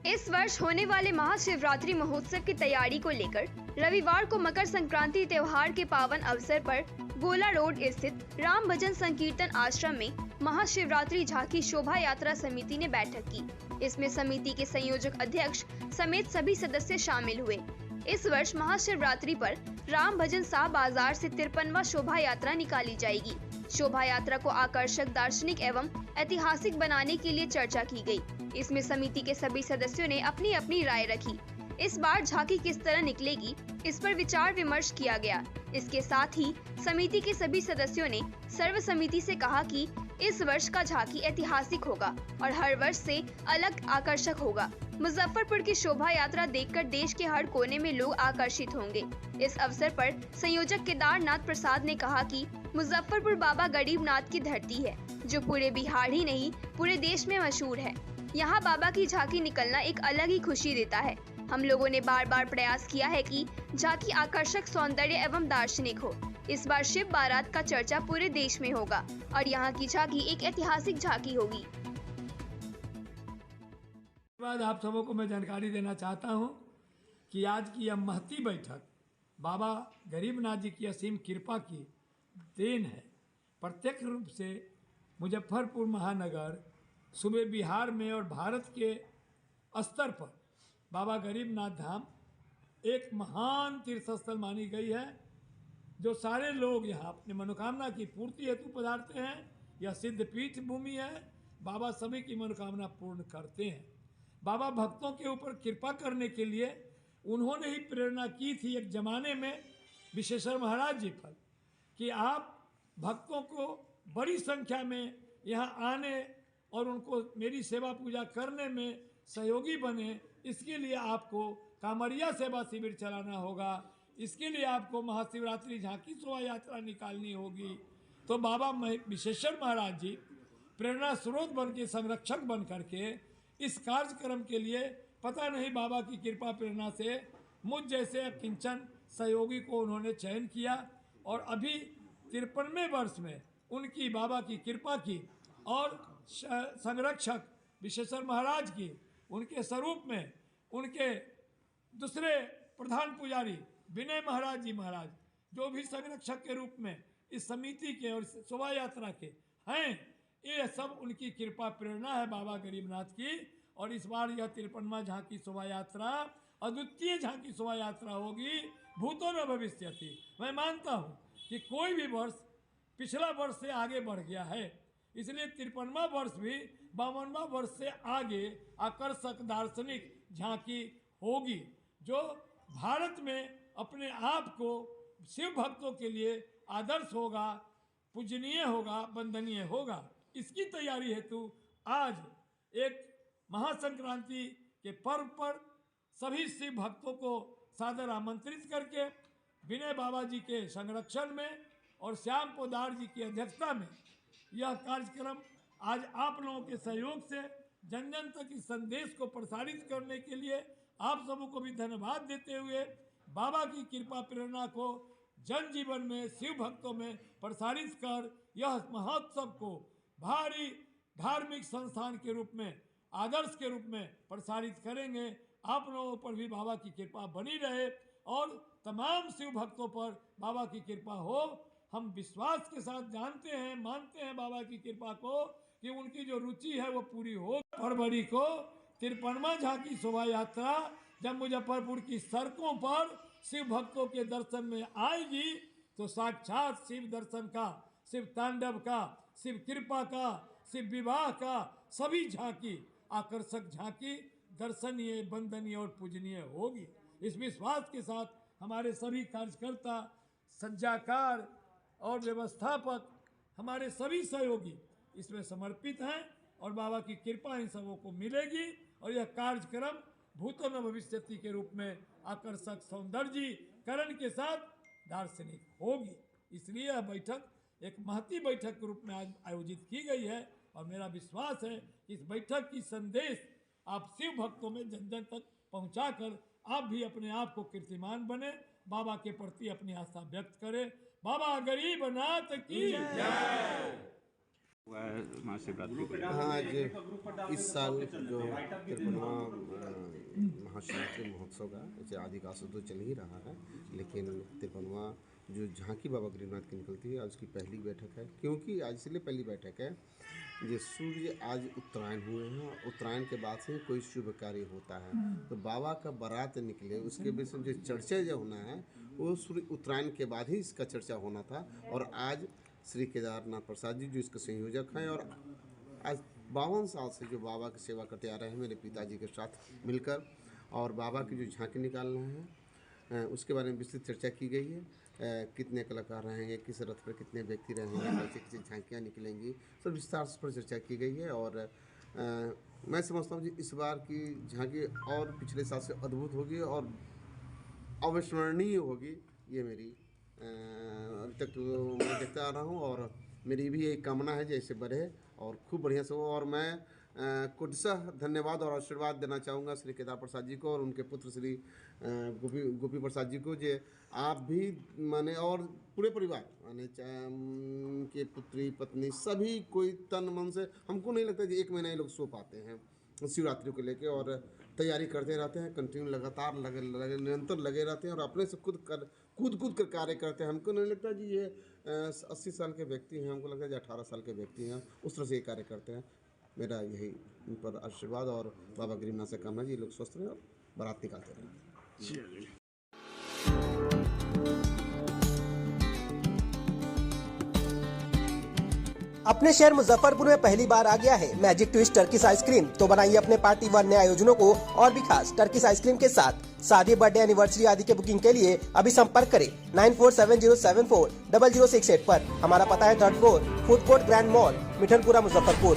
इस वर्ष होने वाले महाशिवरात्रि महोत्सव की तैयारी को लेकर रविवार को मकर संक्रांति त्योहार के पावन अवसर पर गोला रोड स्थित राम भजन संकीर्तन आश्रम में महाशिवरात्रि झांकी शोभा यात्रा समिति ने बैठक की। इसमें समिति के संयोजक अध्यक्ष समेत सभी सदस्य शामिल हुए। इस वर्ष महाशिवरात्रि पर राम भजन शाह बाजार से 53वां शोभा यात्रा निकाली जाएगी। शोभा यात्रा को आकर्षक, दार्शनिक एवं ऐतिहासिक बनाने के लिए चर्चा की गई। इसमें समिति के सभी सदस्यों ने अपनी अपनी राय रखी। इस बार झांकी किस तरह निकलेगी, इस पर विचार विमर्श किया गया। इसके साथ ही समिति के सभी सदस्यों ने सर्व समिति से कहा कि इस वर्ष का झांकी ऐतिहासिक होगा और हर वर्ष से अलग आकर्षक होगा। मुजफ्फरपुर की शोभा यात्रा देखकर देश के हर कोने में लोग आकर्षित होंगे। इस अवसर पर संयोजक केदारनाथ प्रसाद ने कहा कि मुजफ्फरपुर बाबा गरीबनाथ की धरती है, जो पूरे बिहार ही नहीं पूरे देश में मशहूर है। यहाँ बाबा की झांकी निकलना एक अलग ही खुशी देता है। हम लोगों ने बार बार प्रयास किया है कि झांकी आकर्षक, सौंदर्य एवं दार्शनिक हो। इस बार शिव बारात का चर्चा पूरे देश में होगा और यहाँ की झांकी एक ऐतिहासिक झांकी होगी। बाद आप सबों को मैं जानकारी देना चाहता हूँ कि आज की यह महती बैठक बाबा गरीबनाथ जी की असीम कृपा की देन है। प्रत्यक्ष रूप से मुजफ्फरपुर महानगर सूबे बिहार में और भारत के स्तर पर बाबा गरीबनाथ धाम एक महान तीर्थ स्थल मानी गई है, जो सारे लोग यहाँ अपनी मनोकामना की पूर्ति हेतु पधारते हैं। यह सिद्ध पीठ भूमि है। बाबा सभी की मनोकामना पूर्ण करते हैं। बाबा भक्तों के ऊपर कृपा करने के लिए उन्होंने ही प्रेरणा की थी एक जमाने में विश्वेश्वर महाराज जी पर, कि आप भक्तों को बड़ी संख्या में यहाँ आने और उनको मेरी सेवा पूजा करने में सहयोगी बने। इसके लिए आपको कांवरिया सेवा शिविर चलाना होगा। इसके लिए आपको महाशिवरात्रि झांकी शोभा यात्रा निकालनी होगी। तो बाबा विश्वेश्वर महाराज जी प्रेरणा स्रोत बन के, संरक्षक बन करके इस कार्यक्रम के लिए पता नहीं बाबा की कृपा प्रेरणा से मुझ जैसे किंचन सहयोगी को उन्होंने चयन किया और अभी 53वें वर्ष में उनकी बाबा की कृपा की और संरक्षक विश्वेश्वर महाराज की, उनके स्वरूप में उनके दूसरे प्रधान पुजारी विनय महाराज जी महाराज, जो भी संरक्षक के रूप में इस समिति के और शोभा यात्रा के हैं, ये सब उनकी कृपा प्रेरणा है बाबा गरीबनाथ की। और इस बार यह 53वां झांकी शोभा यात्रा अद्वितीय झांकी शोभा यात्रा होगी, भूतो न भविष्यति। मैं मानता हूँ कि कोई भी वर्ष पिछला वर्ष से आगे बढ़ गया है, इसलिए 53वां वर्ष भी 52वां वर्ष से आगे आकर्षक, दार्शनिक झांकी होगी, जो भारत में अपने आप को शिव भक्तों के लिए आदर्श होगा, पूजनीय होगा, वंदनीय होगा। इसकी तैयारी हेतु आज एक महासंक्रांति के पर्व पर सभी शिव भक्तों को सादर आमंत्रित करके विनय बाबा जी के संरक्षण में और श्याम पोदार जी की अध्यक्षता में यह कार्यक्रम आज आप लोगों के सहयोग से जन जन तक इस संदेश को प्रसारित करने के लिए आप सबों को भी धन्यवाद देते हुए बाबा की कृपा प्रेरणा को जन जीवन में, शिव भक्तों में प्रसारित कर यह महोत्सव को भारी धार्मिक संस्थान के रूप में, आदर्श के रूप में प्रसारित करेंगे। आप लोगों पर भी बाबा की कृपा बनी रहे और तमाम शिव भक्तों पर बाबा की कृपा हो। हम विश्वास के साथ जानते हैं, मानते हैं बाबा की कृपा को कि उनकी जो रुचि है वो पूरी हो। फरवरी को 53वां झांकी शोभा यात्रा जब मुजफ्फरपुर की सड़कों पर शिव भक्तों के दर्शन में आएगी, तो साक्षात शिव दर्शन का, शिव तांडव का, शिव कृपा का, शिव विवाह का सभी झांकी, आकर्षक झांकी दर्शनीय, वंदनीय और पूजनीय होगी। इस विश्वास के साथ हमारे सभी कार्यकर्ता, सज्जाकार और व्यवस्थापक, हमारे सभी सहयोगी इसमें समर्पित हैं और बाबा की कृपा इन सबों को मिलेगी और यह कार्यक्रम भूतो न भविष्यति के रूप में आकर्षक, सौंदर्यीकरण के साथ दार्शनिक होगी। इसलिए यह बैठक एक महती बैठक के रूप में आज आयोजित की गई है और मेरा विश्वास है कि इस बैठक की संदेश आप शिव भक्तों में जन जन तक पहुंचाकर आप भी अपने आप को कीर्तिमान बने, बाबा के प्रति अपनी आस्था व्यक्त करें। बाबा गरीबनाथ की जय। हुआ है महाशिवरात्रि को। हाँ, आज इस साल जो 53वां महाशिवरात्रि महोत्सव का जैसे आदि काल से तो चल ही रहा है, लेकिन 53वां जो झांकी बाबा गरीबनाथ की निकलती है आज उसकी पहली बैठक है। क्योंकि आज इसलिए पहली बैठक है ये सूर्य आज उत्तरायण हुए हैं, उत्तरायण के बाद से कोई शुभ कार्य होता है तो बाबा का बारात निकले उसके विषय में जो चर्चा जो होना है वो सूर्य उत्तरायण के बाद ही इसका चर्चा होना था। और आज श्री केदारनाथ प्रसाद जी जो इसके संयोजक हैं और आज 52 साल से जो बाबा की सेवा करते आ रहे हैं मेरे पिताजी के साथ मिलकर, और बाबा की जो झांकी निकालना है उसके बारे में विस्तृत चर्चा की गई है। कितने कलाकार रहेंगे, किस रथ पर कितने व्यक्ति रहेंगे, कैसे कैसे झांकियाँ निकलेंगी, सब विस्तार पर चर्चा की गई है। और मैं समझता हूँ कि इस बार की झांकी और पिछले साल से अद्भुत होगी और अविस्मरणीय होगी। ये मेरी अभी तक मैं देखता आ रहा हूँ और मेरी भी एक कामना है जैसे बढ़े और खूब बढ़िया से हो। और मैं कुटसह धन्यवाद और आशीर्वाद देना चाहूँगा श्री केदार प्रसाद जी को और उनके पुत्र श्री गोपी प्रसाद जी को, जो आप भी माने और पूरे परिवार माने के पुत्री पत्नी सभी कोई तन मन से, हमको नहीं लगता कि एक महीना ये लोग सो पाते हैं शिवरात्रि को लेके और तैयारी करते रहते हैं, कंटिन्यू लगातार निरंतर लगे रहते हैं और अपने से कूद कर कार्य करते हैं। हमको नहीं लगता जी ये 80 साल के व्यक्ति हैं, हमको लगता है 18 साल के व्यक्ति हैं, उस तरह से ये कार्य करते हैं। मेरा यही उन पर आशीर्वाद और बाबा गरीबनाथ से कामना जी लोग स्वस्थ रहें और बारात निकालते रहें। अपने शहर मुजफ्फरपुर में पहली बार आ गया है मैजिक ट्विस्ट टर्किश आइसक्रीम, तो बनाइए अपने पार्टी व नए आयोजनों को और भी खास टर्किश आइसक्रीम के साथ। शादी, बर्थडे, एनिवर्सरी आदि के बुकिंग के लिए अभी संपर्क करें 9470740068 पर। हमारा पता है 3rd floor, food court, grand mall, Mithanpura, Muzaffarpur.